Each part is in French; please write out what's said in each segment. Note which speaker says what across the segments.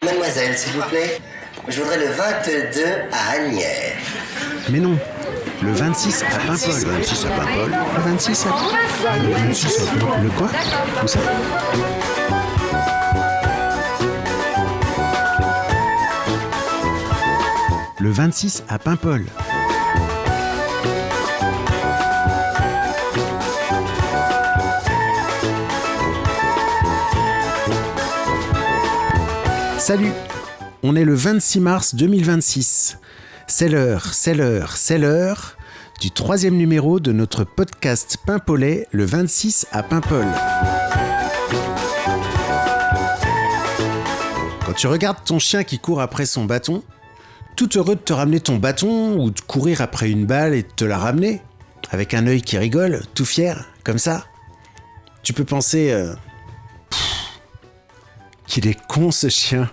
Speaker 1: Mademoiselle, s'il vous plaît, je voudrais le 22 à Agnières.
Speaker 2: Mais non, le 26 à Paimpol. Le 26 à Paimpol. Le 26 à... Le 26 à Paimpol. Le quoi? Où ça? Le 26 à Paimpol. Salut, on est le 26 mars 2026. C'est l'heure du 3e numéro de notre podcast Paimpolais, le 26 à Paimpol. Quand tu regardes ton chien qui court après son bâton, tout heureux de te ramener ton bâton ou de courir après une balle et de te la ramener, avec un œil qui rigole, tout fier, comme ça, tu peux penser qu'il est con ce chien.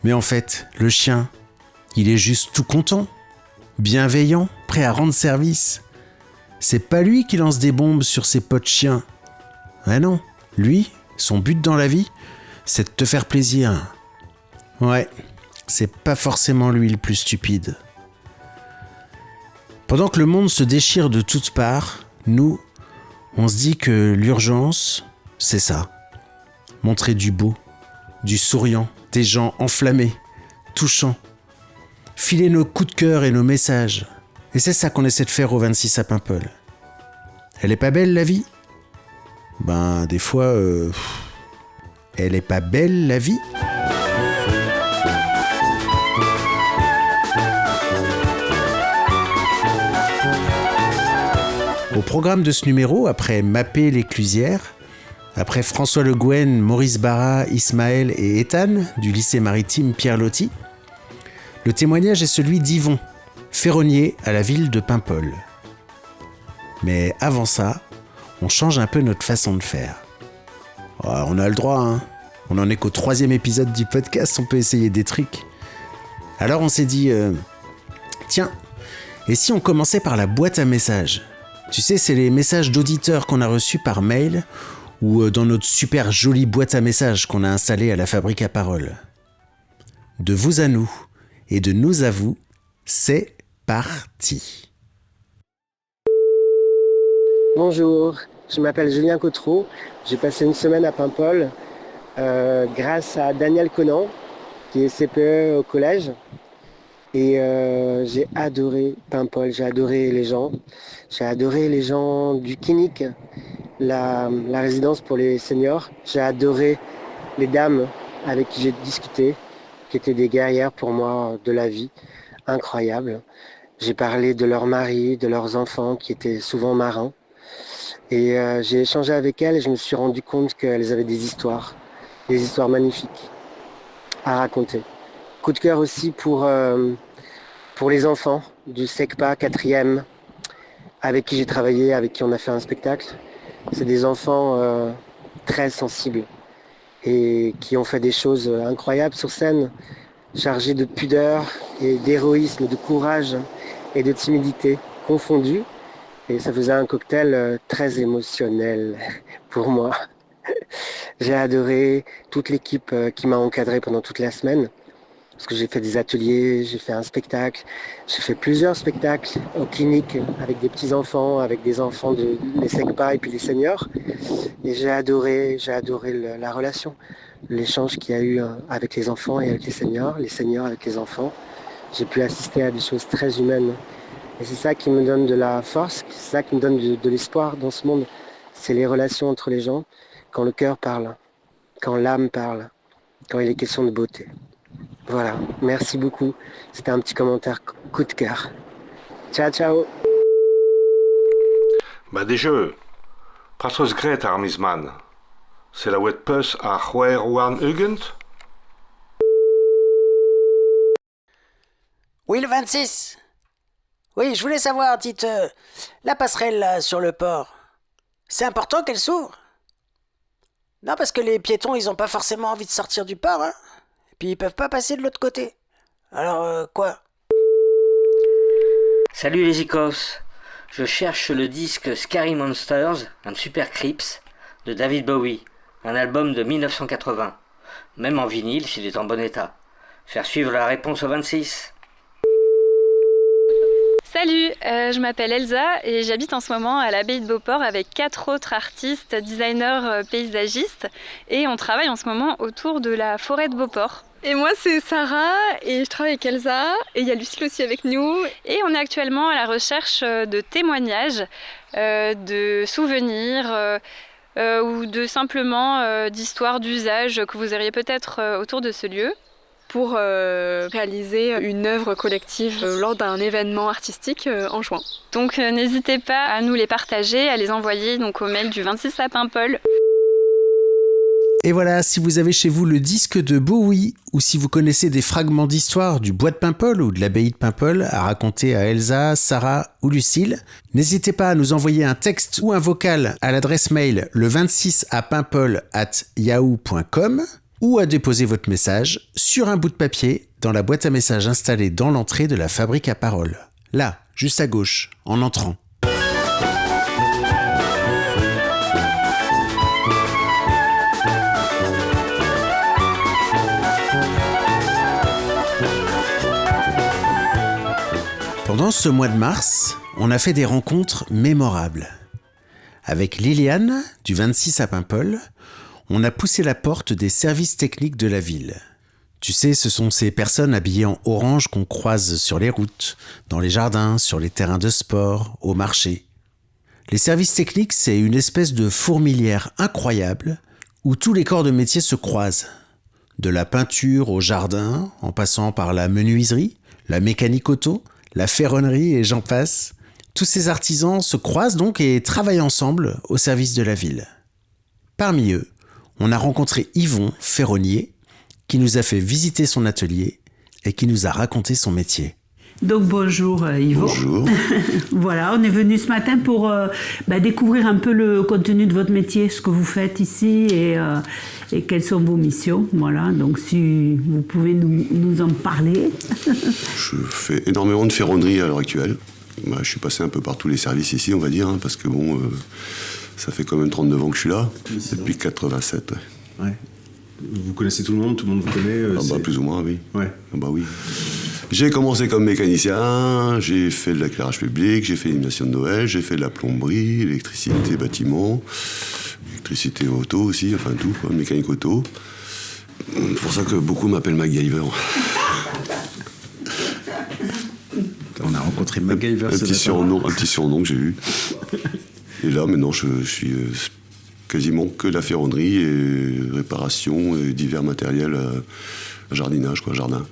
Speaker 2: Mais en fait, le chien, il est juste tout content, bienveillant, prêt à rendre service. C'est pas lui qui lance des bombes sur ses potes chiens. Ah non, lui, son but dans la vie, c'est de te faire plaisir. Ouais, c'est pas forcément lui le plus stupide. Pendant que le monde se déchire de toutes parts, nous, on se dit que l'urgence, c'est ça. Montrer du beau, du souriant, des gens enflammés, touchants. Filer nos coups de cœur et nos messages. Et c'est ça qu'on essaie de faire au 26 à Paimpol. Elle est pas belle la vie? Ben, des fois, elle est pas belle la vie? Au programme de ce numéro, après Mappé l'éclusière, après François Le Guen, Maurice Barra, Ismaël et Ethan du lycée maritime Pierre Loti, le témoignage est celui d'Yvon, ferronnier à la ville de Paimpol. Mais avant ça, on change un peu notre façon de faire. Oh, on a le droit, hein. On en est qu'au 3e épisode du podcast, on peut essayer des trucs. Alors on s'est dit, tiens, et si on commençait par la boîte à messages? Tu sais, c'est les messages d'auditeurs qu'on a reçus par mail ou dans notre super jolie boîte à messages qu'on a installée à la Fabrique à Parole. De vous à nous et de nous à vous, c'est parti.
Speaker 3: Bonjour, je m'appelle Julien Cotreau. J'ai passé une semaine à Paimpol grâce à Daniel Conan, qui est CPE au collège. Et j'ai adoré Paimpol, j'ai adoré les gens. J'ai adoré les gens du clinique, la résidence pour les seniors. J'ai adoré les dames avec qui j'ai discuté, qui étaient des guerrières pour moi de la vie, incroyables. J'ai parlé de leurs maris, de leurs enfants qui étaient souvent marins. Et j'ai échangé avec elles et je me suis rendu compte qu'elles avaient des histoires magnifiques à raconter. Coup de cœur aussi pour les enfants du SECPA 4e, avec qui j'ai travaillé, avec qui on a fait un spectacle. C'est des enfants très sensibles et qui ont fait des choses incroyables sur scène, chargés de pudeur et d'héroïsme, de courage et de timidité confondus. Et ça faisait un cocktail très émotionnel pour moi. J'ai adoré toute l'équipe qui m'a encadré pendant toute la semaine. Parce que j'ai fait des ateliers, j'ai fait un spectacle, j'ai fait plusieurs spectacles aux cliniques avec des petits-enfants, avec des enfants des SECPA et puis des seniors. Et j'ai adoré la relation, l'échange qu'il y a eu avec les enfants et avec les seniors avec les enfants. J'ai pu assister à des choses très humaines. Et c'est ça qui me donne de la force, c'est ça qui me donne de l'espoir dans ce monde. C'est les relations entre les gens, quand le cœur parle, quand l'âme parle, quand il est question de beauté. Voilà, merci beaucoup. C'était un petit commentaire coup de cœur. Ciao, ciao.
Speaker 4: Bah déjà, Pratos Gret Armisman. C'est la wet puss à Wan Hugent.
Speaker 5: Oui, le 26. Oui, je voulais savoir, dites, la passerelle là, sur le port, c'est important qu'elle s'ouvre? Non, parce que les piétons, ils ont pas forcément envie de sortir du port, hein. Et puis ils peuvent pas passer de l'autre côté. Alors, quoi?
Speaker 6: Salut les Icos. Je cherche le disque Scary Monsters and Super Creeps de David Bowie, un album de 1980. même en vinyle s'il est en bon état. Faire suivre la réponse au 26.
Speaker 7: Salut, je m'appelle Elsa et j'habite en ce moment à l'abbaye de Beauport avec 4 autres artistes, designers, paysagistes et on travaille en ce moment autour de la forêt de Beauport.
Speaker 8: Et moi c'est Sarah et je travaille avec Elsa et il y a Lucille aussi avec nous.
Speaker 7: Et on est actuellement à la recherche de témoignages, de souvenirs ou de simplement d'histoires d'usage que vous auriez peut-être autour de ce lieu.
Speaker 8: Pour réaliser une œuvre collective lors d'un événement artistique en juin.
Speaker 7: Donc n'hésitez pas à nous les partager, à les envoyer donc au mail du 26 à Paimpol.
Speaker 2: Et voilà, si vous avez chez vous le disque de Bowie ou si vous connaissez des fragments d'histoire du bois de Paimpol ou de l'abbaye de Paimpol à raconter à Elsa, Sarah ou Lucille, n'hésitez pas à nous envoyer un texte ou un vocal à l'adresse mail le26apaimpol@yahoo.com ou à déposer votre message sur un bout de papier dans la boîte à messages installée dans l'entrée de la fabrique à paroles. Là, juste à gauche, en entrant. Pendant ce mois de mars, on a fait des rencontres mémorables. Avec Liliane, du 26 à Paimpol, on a poussé la porte des services techniques de la ville. Tu sais, ce sont ces personnes habillées en orange qu'on croise sur les routes, dans les jardins, sur les terrains de sport, au marché. Les services techniques, c'est une espèce de fourmilière incroyable où tous les corps de métier se croisent. De la peinture au jardin, en passant par la menuiserie, la mécanique auto, la ferronnerie et j'en passe. Tous ces artisans se croisent donc et travaillent ensemble au service de la ville. Parmi eux, on a rencontré Yvon, ferronnier, qui nous a fait visiter son atelier et qui nous a raconté son métier.
Speaker 9: Donc bonjour Yvon.
Speaker 1: Bonjour.
Speaker 9: Voilà, on est venu ce matin pour découvrir un peu le contenu de votre métier, ce que vous faites ici et quelles sont vos missions. Voilà, donc si vous pouvez nous en parler.
Speaker 10: Je fais énormément de ferronnerie à l'heure actuelle. Je suis passé un peu par tous les services ici, on va dire, hein, parce que bon, ça fait quand même 39 ans que je suis là, depuis 87.
Speaker 11: Ouais. Vous connaissez tout le monde vous connaît
Speaker 10: plus ou moins, oui.
Speaker 11: Ouais.
Speaker 10: Oui. J'ai commencé comme mécanicien, j'ai fait de l'éclairage public, j'ai fait l'illumination de Noël, j'ai fait de la plomberie, électricité, bâtiment, électricité auto aussi, enfin tout, quoi, mécanique auto. C'est pour ça que beaucoup m'appellent MacGyver.
Speaker 2: On a rencontré MacGyver.
Speaker 10: Un petit surnom que j'ai eu. Et là, maintenant, je suis quasiment que la ferronnerie et réparation et divers matériels, jardinage, jardin.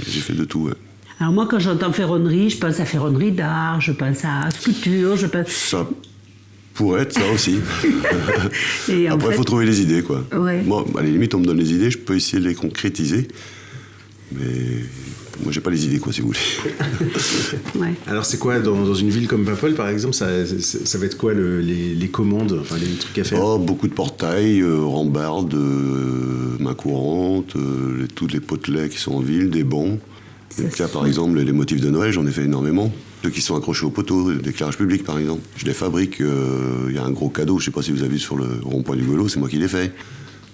Speaker 10: J'ai fait de tout, ouais.
Speaker 9: Alors moi, quand j'entends ferronnerie, je pense à ferronnerie d'art, je pense à sculpture,
Speaker 10: Ça pourrait être ça aussi.
Speaker 9: Et
Speaker 10: après, il faut trouver les idées, quoi.
Speaker 9: Ouais.
Speaker 10: Moi, à la limite, on me donne les idées, je peux essayer de les concrétiser. Mais moi, j'ai pas les idées, quoi, si vous voulez.
Speaker 9: Ouais.
Speaker 11: Alors, c'est quoi, dans une ville comme Paimpol, par exemple, ça va être quoi les commandes, enfin les trucs à faire?
Speaker 10: Beaucoup de portails, rambardes, mains courantes, toutes les potelets qui sont en ville, des bancs. Là, par exemple, les motifs de Noël, j'en ai fait énormément. Ceux qui sont accrochés au poteau, d'éclairage public, par exemple. Je les fabrique. Il y a un gros cadeau, je sais pas si vous avez vu sur le rond-point du Golo, c'est moi qui l'ai fait.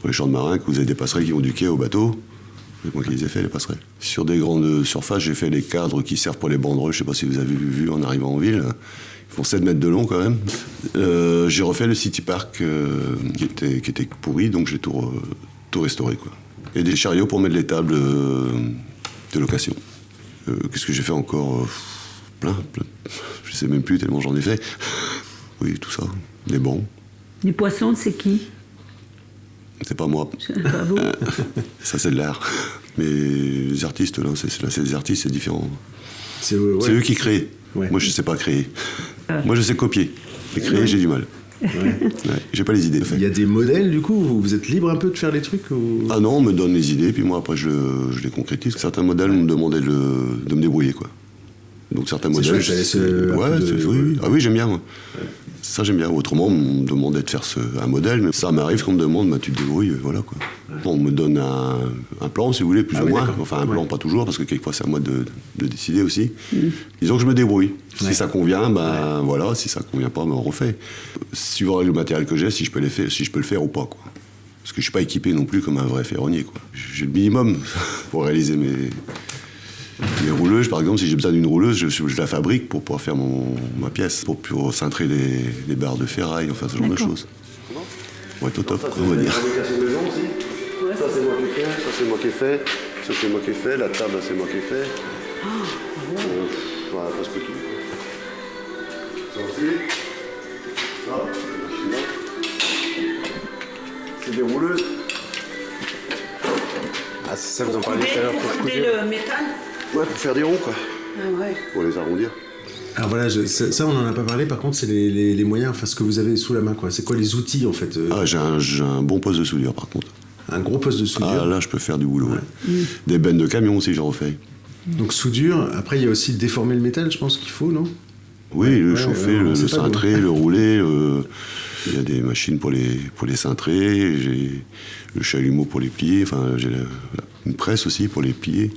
Speaker 10: Pour les champs de marins, que vous avez des passerelles qui vont du quai au bateau. C'est moi qui les ai fait, les passerelles. Sur des grandes surfaces, j'ai fait les cadres qui servent pour les banderoles. Je sais pas si vous avez vu en arrivant en ville. Ils font 7 mètres de long, quand même. J'ai refait le City Park qui était pourri, donc j'ai tout restauré, quoi. Et des chariots pour mettre les tables de location. Qu'est-ce que j'ai fait encore plein. Je sais même plus, tellement j'en ai fait. Oui, tout ça. Des bancs.
Speaker 9: Les poissons, c'est qui?
Speaker 10: C'est pas moi.
Speaker 9: Pas vous.
Speaker 10: Ça, c'est de l'art. Mais les artistes, là, c'est des artistes, c'est différent.
Speaker 11: C'est eux
Speaker 10: qui créent.
Speaker 11: Ouais.
Speaker 10: Moi, je sais pas créer. Moi, je sais copier. Mais créer, j'ai du mal.
Speaker 11: Ouais.
Speaker 10: J'ai pas les idées.
Speaker 11: Il y a des modèles, du coup, vous êtes libre un peu de faire les trucs ou...
Speaker 10: Ah non, on me donne les idées, puis moi, après, je les concrétise. Certains modèles me demandaient de me débrouiller, quoi. Donc, certains modèles...
Speaker 11: Oui.
Speaker 10: Ah oui, j'aime bien, moi. Ouais. Ça, j'aime bien. Autrement, on me demandait de faire un modèle, mais ça m'arrive qu'on me demande, tu te débrouilles, voilà, quoi. Ouais. On me donne un plan, si vous voulez, plus ou moins. D'accord. Enfin, un plan, pas toujours, parce que quelquefois, c'est à moi de décider aussi. Disons que je me débrouille. Si ça convient, voilà. Si ça convient pas, on refait. Suivant le matériel que j'ai, si je peux le faire ou pas, quoi. Parce que je suis pas équipé non plus comme un vrai ferronnier, quoi. J'ai le minimum pour réaliser mes rouleuses. Par exemple, si j'ai besoin d'une rouleuse, je la fabrique pour pouvoir faire ma pièce, pour cintrer les barres de ferraille, enfin ce genre de choses. Ouais, au top, on va dire. Ça, c'est moi qui ai fait, ça, c'est moi qui ai fait, ça, c'est moi qui ai fait, la table, c'est moi qui ai fait. Voilà, presque tout. Ça aussi. Ça, machine-là. C'est des rouleuses.
Speaker 11: Ah, c'est ça, vous en parliez tout à l'heure.
Speaker 9: Pour couper le métal.
Speaker 10: Ouais, pour faire des ronds, quoi.
Speaker 9: Ah ouais.
Speaker 10: Pour les arrondir.
Speaker 11: Alors voilà, ça on n'en a pas parlé, par contre c'est les moyens, enfin ce que vous avez sous la main, quoi. C'est quoi les outils en fait
Speaker 10: Ah, j'ai un bon poste de soudure par contre.
Speaker 11: Un gros poste de soudure.
Speaker 10: Ah là je peux faire du boulot, ouais. Des bennes de camion aussi j'en refais.
Speaker 11: Donc soudure, après il y a aussi déformer le métal, je pense qu'il faut, non?
Speaker 10: Oui, le chauffer, le cintrer, le rouler, il y a des machines pour les cintrer, j'ai le chalumeau pour les plier, enfin j'ai une presse aussi pour les plier.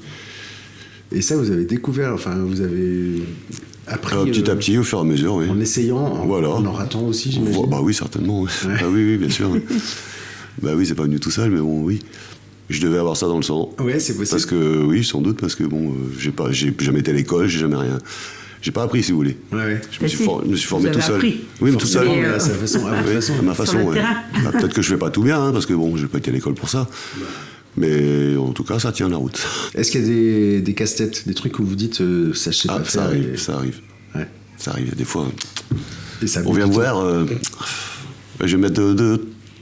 Speaker 11: Et ça, vous avez découvert, enfin, vous avez appris...
Speaker 10: petit à petit, au fur et à mesure, oui.
Speaker 11: En essayant,
Speaker 10: voilà.
Speaker 11: En ratant aussi, j'imagine.
Speaker 10: Bah oui, certainement. Ouais. Ah oui, bien sûr. Bah oui, c'est pas venu tout seul, mais bon, oui. Je devais avoir ça dans le sang.
Speaker 11: Ouais, c'est possible.
Speaker 10: Parce que, oui, sans doute, parce que bon, j'ai jamais été à l'école, j'ai jamais rien... J'ai pas appris, si vous voulez.
Speaker 11: Ouais.
Speaker 10: Je me suis formé tout seul.
Speaker 9: Appris.
Speaker 10: Oui, mais tout seul.
Speaker 11: À sa façon, à votre façon.
Speaker 10: À ma façon, ouais. Bah, peut-être que je fais pas tout bien, hein, parce que bon, j'ai pas été à l'école pour ça. Mais en tout cas, ça tient la route.
Speaker 11: Est-ce qu'il y a des casse-têtes, des trucs où vous dites ça je sais pas faire?
Speaker 10: Ça arrive. Ouais. Ça arrive, il y a des fois.
Speaker 11: Et ça
Speaker 10: on vient me voir, je vais mettre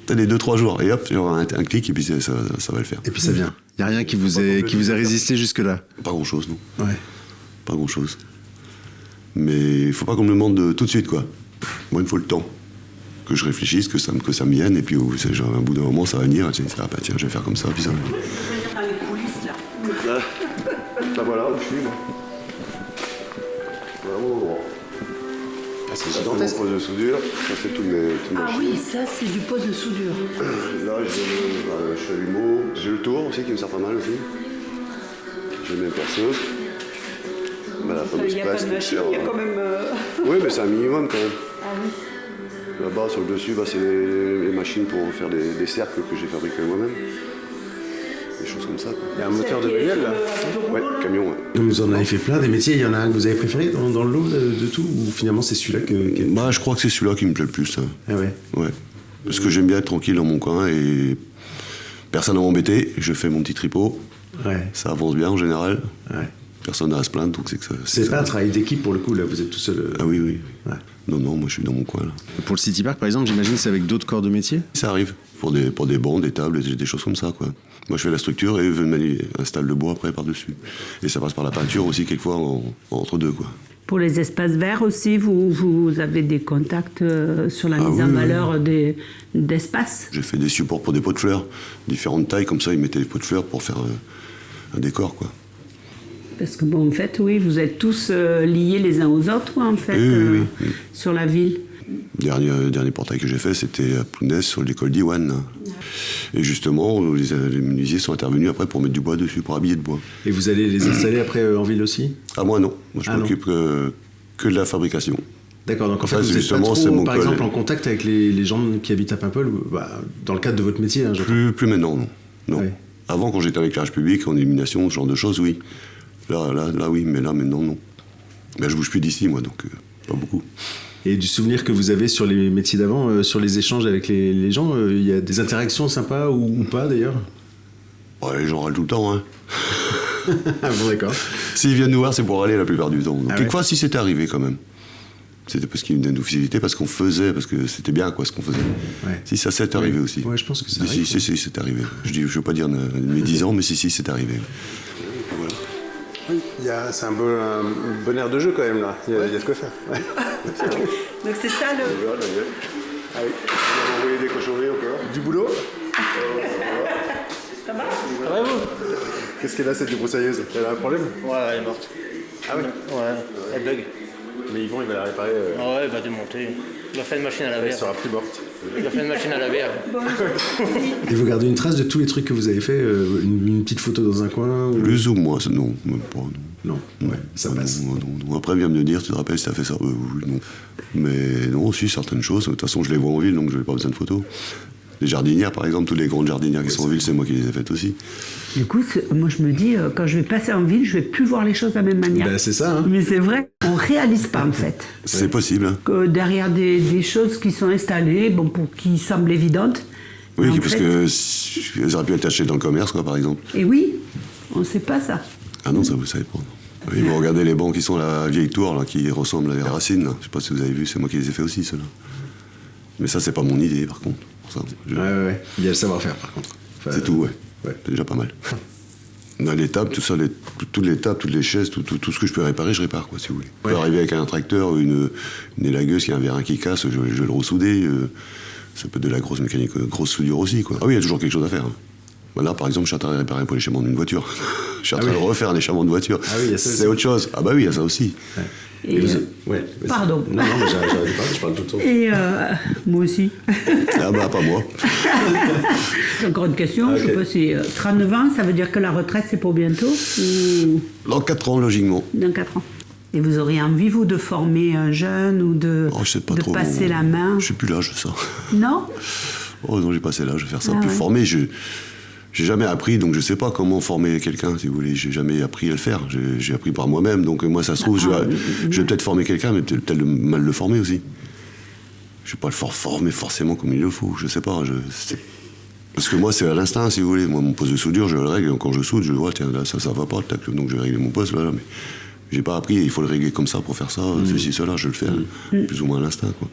Speaker 10: 2-3 jours, et hop, il y aura un clic, et puis ça va le faire.
Speaker 11: Et puis ça vient. Il n'y a rien qui vous a résisté jusque-là?
Speaker 10: Pas grand-chose, non.
Speaker 11: Ouais.
Speaker 10: Pas grand-chose. Mais il faut pas qu'on me le demande tout de suite, quoi. Moi, il me faut le temps. Que je réfléchisse, que ça me vienne, et puis genre, un bout d'un moment, ça va venir, et bah, tiens, je vais faire comme ça, puis ça va venir.
Speaker 9: Dans les coulisses, là.
Speaker 10: Là, voilà où je suis, moi. Voilà, c'est gigantesque. Mon poste de soudure, ça c'est tout mes
Speaker 9: Ah oui, ça c'est du poste de soudure.
Speaker 10: Là, j'ai le chalumeau, j'ai le tour aussi qui me sert pas mal aussi. J'ai mes perceuses. Bah,
Speaker 9: Il n'y a pas de machine, il y a quand même...
Speaker 10: Oui, mais c'est un minimum quand même.
Speaker 9: Ah oui.
Speaker 10: Là-bas, sur le dessus, bah, c'est les machines pour faire des cercles que j'ai fabriqués moi-même. Des choses comme ça.
Speaker 11: Il y a un moteur de bagnole là?
Speaker 10: Ouais, camion, ouais.
Speaker 11: Donc vous en avez fait plein, des métiers, il y en a un que vous avez préféré dans le lot de tout? Ou finalement c'est celui-là que...
Speaker 10: Bah, je crois que c'est celui-là qui me plaît le plus. Ça.
Speaker 11: Ah ouais?
Speaker 10: Ouais. Parce que j'aime bien être tranquille dans mon coin et personne n'a m'embêter. Je fais mon petit tripot.
Speaker 11: Ouais.
Speaker 10: Ça avance bien en général.
Speaker 11: Ouais.
Speaker 10: Personne n'a à se plaindre, donc c'est que ça...
Speaker 11: C'est pas un travail d'équipe pour le coup, là, vous êtes tout seul.
Speaker 10: Ah oui, oui.
Speaker 11: Ouais.
Speaker 10: Non, moi je suis dans mon coin là.
Speaker 11: Pour le City Park par exemple, j'imagine c'est avec d'autres corps de métier?
Speaker 10: Ça arrive, pour des bancs, des tables, des choses comme ça, quoi. Moi je fais la structure et eux installent le bois après par-dessus. Et ça passe par la peinture aussi quelquefois entre deux, quoi.
Speaker 9: Pour les espaces verts aussi, vous avez des contacts sur la mise en valeur d'espaces?
Speaker 10: J'ai fait des supports pour des pots de fleurs, différentes tailles, comme ça ils mettaient des pots de fleurs pour faire un décor, quoi.
Speaker 9: Parce que bon, en fait, oui, vous êtes tous liés les uns aux autres, en fait,
Speaker 10: oui.
Speaker 9: sur la ville.
Speaker 10: Dernier portail que j'ai fait, c'était à Plounès, sur l'école d'Iwan. Et justement, les menuisiers sont intervenus après pour mettre du bois dessus, pour habiller de bois.
Speaker 11: Et vous allez les installer après en ville aussi?
Speaker 10: Ah, moi non. Moi, je m'occupe que de la fabrication.
Speaker 11: D'accord, donc en fait, vous êtes pas trop, par exemple, en contact avec les gens qui habitent à Paimpol, dans le cadre de votre métier, hein,
Speaker 10: plus maintenant, non. Ouais. Avant, quand j'étais avec l'éclairage public, en illumination, ce genre de choses, oui. Là, oui, mais là, maintenant, non. Mais je bouge plus d'ici, moi, donc pas beaucoup.
Speaker 11: Et du souvenir que vous avez sur les métiers d'avant, sur les échanges avec les gens, il y a des interactions sympas ou pas, d'ailleurs?
Speaker 10: Ouais, les gens râlent tout le temps, hein.
Speaker 11: Ah bon, d'accord.
Speaker 10: S'ils viennent nous voir, c'est pour râler la plupart du temps. Donc, quelquefois,
Speaker 11: ouais.
Speaker 10: si c'était arrivé, quand même. C'était parce qu'ils nous facilitaient, parce qu'on faisait, parce que c'était bien, quoi, ce qu'on faisait. Ouais. Si, ça s'est arrivé aussi.
Speaker 11: Ouais, je pense que ça arrive.
Speaker 10: Si, c'est arrivé. Je veux pas dire mes 10 ans, mais si, c'est arrivé. Voilà.
Speaker 11: Oui, c'est un bon air de jeu quand même là, il y a de quoi faire. Ouais.
Speaker 9: Donc c'est ça le...
Speaker 10: Ah oui, on va envoyer des cochonneries encore.
Speaker 11: Du boulot?
Speaker 9: Ça marche?
Speaker 11: Ça va vous? Qu'est-ce qu'elle a cette débroussailleuse? Elle a un problème?
Speaker 12: Ouais, elle est morte.
Speaker 11: Ah oui?
Speaker 12: Ouais, elle bug.
Speaker 11: Mais Yvon, il va la réparer.
Speaker 12: Ah ouais, il va démonter. Il a fait une machine à laver.
Speaker 11: Elle sera plus morte.
Speaker 12: Il a fait une machine à laver.
Speaker 11: Et vous gardez une trace de tous les trucs que vous avez fait, une petite photo dans un coin?
Speaker 10: Plus ou moins, non, même pas.
Speaker 11: Non, ouais, ça passe.
Speaker 10: Non. Après, viens me dire, tu te rappelles si t'as fait ça? Oui, non. Mais non, aussi certaines choses. De toute façon, je les vois en ville, donc je n'ai pas besoin de photos. Les jardinières, par exemple, toutes les grandes jardinières qui sont en ville, c'est moi qui les ai faites aussi.
Speaker 9: Du coup, moi je me dis, quand je vais passer en ville, je vais plus voir les choses de la même manière.
Speaker 11: C'est ça. Hein.
Speaker 9: Mais c'est vrai, on réalise pas en fait.
Speaker 10: C'est possible. Hein.
Speaker 9: Que derrière des choses qui sont installées, qui semblent évidentes.
Speaker 10: Oui, parce que elles auraient pu être achetées dans le commerce, quoi, par exemple.
Speaker 9: Et oui, on ne sait pas ça.
Speaker 10: Ah non, ça vous savez pas. Oui, vous regardez les bancs qui sont à la vieille tour, là, qui ressemblent à des racines. Là. Je sais pas si vous avez vu, c'est moi qui les ai fait aussi, ceux-là. Mais ça, c'est pas mon idée, par contre. Ça,
Speaker 11: ouais. Il y a le savoir-faire, par contre.
Speaker 10: Enfin, c'est tout, ouais. C'est déjà pas mal. Dans les tables, tout ça, toutes les tables, toutes les chaises, tout ce que je peux réparer, je répare, quoi, si vous voulez. Je peux arriver avec un tracteur, une élagueuse qui a un vérin qui casse, je vais le ressouder. Ça peut être de la grosse mécanique, grosse soudure aussi, quoi. Ah oui, il y a toujours quelque chose à faire. Hein. Là, par exemple, je suis en train de réparer pour l'échappement d'une voiture. Je suis en train de refaire un échappement de voiture. Ah oui, c'est autre chose. Ah bah oui, il y a ça aussi.
Speaker 9: Et pardon.
Speaker 11: Non, mais j'arrête pas, je parle tout le temps.
Speaker 9: Et moi aussi.
Speaker 10: Ah bah, pas moi.
Speaker 9: Encore une question, je sais pas si 39 ans, ça veut dire que la retraite, c'est pour bientôt ou...
Speaker 10: Dans 4 ans, logiquement.
Speaker 9: Dans 4 ans. Et vous auriez envie, vous, de former un jeune ou de passer la main?
Speaker 10: Je sais plus l'âge de ça.
Speaker 9: Non?
Speaker 10: Oh non, j'ai passé l'âge de faire ça. Plus former, j'ai jamais appris, donc je sais pas comment former quelqu'un, si vous voulez. J'ai jamais appris à le faire. J'ai appris par moi-même, donc moi, ça se trouve, je vais peut-être former quelqu'un, mais peut-être mal le former aussi. Je vais pas le former forcément comme il le faut, je sais pas. Parce que moi, c'est à l'instinct, si vous voulez. Moi, mon poste de soudure, je le règle, quand je soude, je vois, tiens, là, ça va pas, donc je vais régler mon poste, là, mais j'ai pas appris, il faut le régler comme ça pour faire ça, ceci, cela, je le fais plus ou moins à l'instinct, quoi.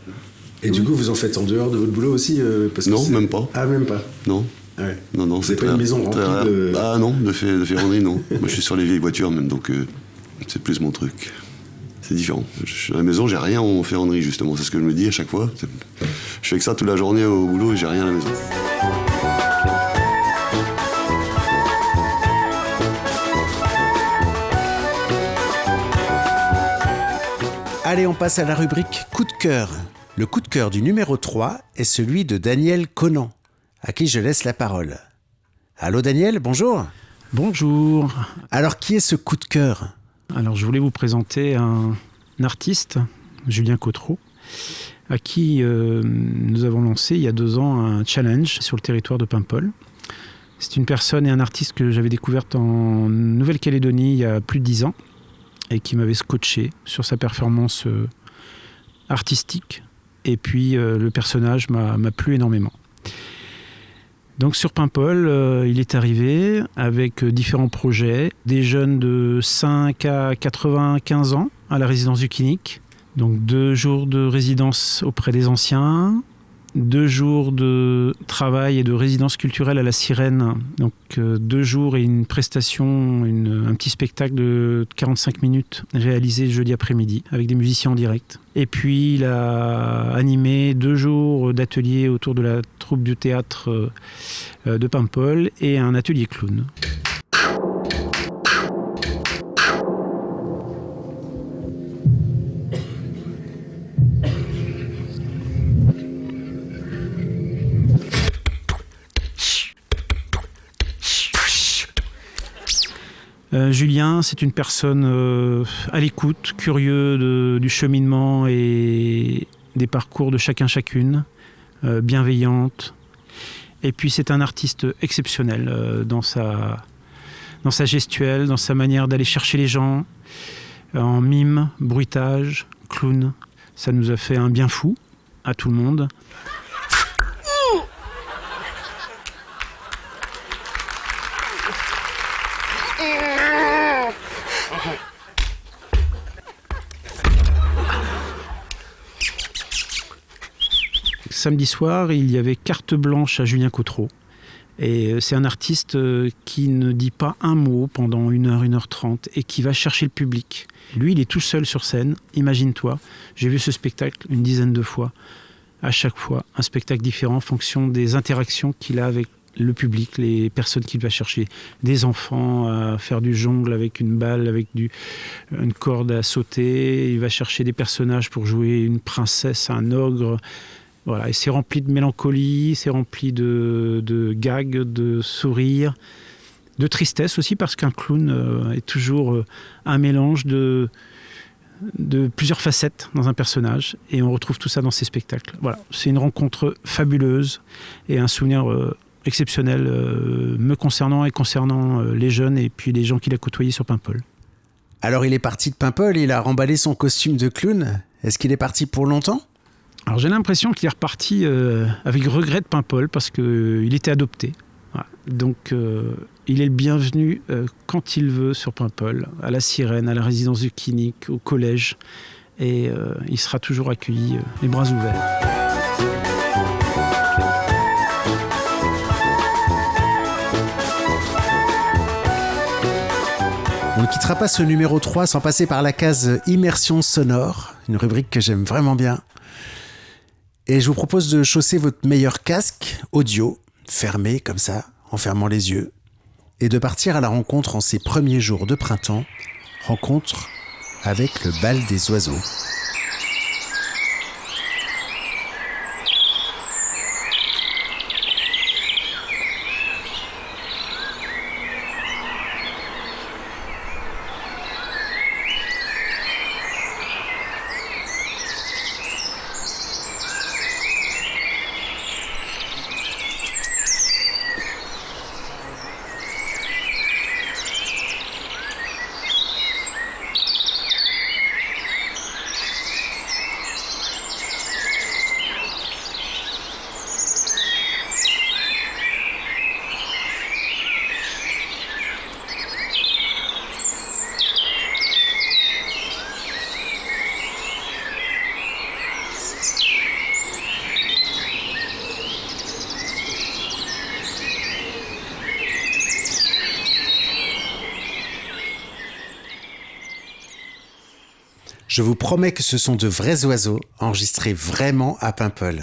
Speaker 11: Et du coup, vous en faites en dehors de votre boulot aussi parce que
Speaker 10: non, même pas.
Speaker 11: Ah, même pas.
Speaker 10: Non.
Speaker 11: Ouais.
Speaker 10: Non,
Speaker 11: c'est pas une maison remplie de...
Speaker 10: Ah non, de ferronnerie, non. Moi, je suis sur les vieilles voitures, même, donc c'est plus mon truc. C'est différent. À la maison, j'ai rien en ferronnerie, justement. C'est ce que je me dis à chaque fois. Je fais que ça toute la journée au boulot et j'ai rien à la maison.
Speaker 2: Allez, on passe à la rubrique coup de cœur. Le coup de cœur du numéro 3 est celui de Daniel Conan, à qui je laisse la parole. Allô Daniel, bonjour.
Speaker 13: Bonjour.
Speaker 2: Alors, qui est ce coup de cœur ?
Speaker 13: Alors, je voulais vous présenter un artiste, Julien Cotreau, à qui nous avons lancé il y a 2 ans un challenge sur le territoire de Paimpol. C'est une personne et un artiste que j'avais découverte en Nouvelle-Calédonie il y a plus de 10 ans et qui m'avait scotché sur sa performance artistique. Et puis, le personnage m'a plu énormément. Donc sur Paimpol, il est arrivé avec différents projets, des jeunes de 5 à 95 ans à la résidence du Kinic, donc 2 jours de résidence auprès des anciens, 2 jours de travail et de résidence culturelle à la Sirène, donc 2 jours et une prestation, un petit spectacle de 45 minutes réalisé jeudi après-midi avec des musiciens en direct. Et puis il a animé 2 jours d'atelier autour de la troupe du théâtre de Paimpol et un atelier clown. Julien, c'est une personne à l'écoute, curieux du cheminement et des parcours de chacune, bienveillante. Et puis c'est un artiste exceptionnel dans sa gestuelle, dans sa manière d'aller chercher les gens, en mime, bruitage, clown. Ça nous a fait un bien fou à tout le monde. Samedi soir, il y avait carte blanche à Julien Cotreau. Et c'est un artiste qui ne dit pas un mot pendant 1h, 1h30 et qui va chercher le public. Lui, il est tout seul sur scène, imagine-toi. J'ai vu ce spectacle une dizaine de fois. À chaque fois, un spectacle différent en fonction des interactions qu'il a avec le public, les personnes qu'il va chercher. Des enfants à faire du jongle avec une balle, avec une corde à sauter. Il va chercher des personnages pour jouer une princesse, un ogre. Voilà, et c'est rempli de mélancolie, c'est rempli de gags, de sourires, de tristesse aussi, parce qu'un clown est toujours un mélange de de plusieurs facettes dans un personnage, et on retrouve tout ça dans ces spectacles. Voilà, c'est une rencontre fabuleuse et un souvenir exceptionnel me concernant et concernant les jeunes et puis les gens qu'il a côtoyés sur Paimpol.
Speaker 2: Alors il est parti de Paimpol, il a remballé son costume de clown. Est-ce qu'il est parti pour longtemps ?
Speaker 13: Alors j'ai l'impression qu'il est reparti avec regret de Paimpol parce qu'il était adopté. Voilà. Donc il est le bienvenu quand il veut sur Paimpol, à la Sirène, à la résidence du clinique, au collège. Et il sera toujours accueilli les bras ouverts.
Speaker 2: On ne quittera pas ce numéro 3 sans passer par la case immersion sonore, une rubrique que j'aime vraiment bien. Et je vous propose de chausser votre meilleur casque audio, fermé comme ça, en fermant les yeux, et de partir à la rencontre en ces premiers jours de printemps, rencontre avec le bal des oiseaux. Je vous promets que ce sont de vrais oiseaux enregistrés vraiment à Paimpol.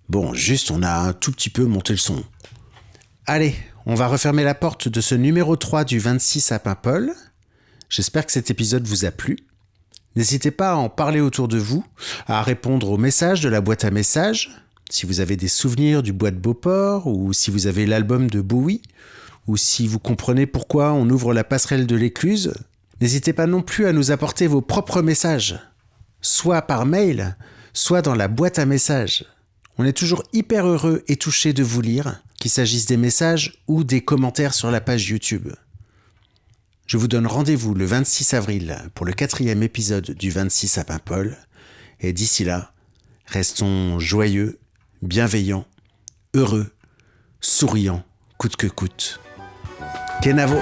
Speaker 2: Bon, juste on a un tout petit peu monté le son. Allez, on va refermer la porte de ce numéro 3 du 26 à Paimpol. J'espère que cet épisode vous a plu. N'hésitez pas à en parler autour de vous, à répondre aux messages de la boîte à messages, si vous avez des souvenirs du bois de Beauport, ou si vous avez l'album de Bowie, ou si vous comprenez pourquoi on ouvre la passerelle de l'écluse. N'hésitez pas non plus à nous apporter vos propres messages, soit par mail, soit dans la boîte à messages. On est toujours hyper heureux et touchés de vous lire, qu'il s'agisse des messages ou des commentaires sur la page YouTube. Je vous donne rendez-vous le 26 avril pour le 4e épisode du 26 à Paimpol. Et d'ici là, restons joyeux, bienveillants, heureux, souriants, coûte que coûte. Kenavo!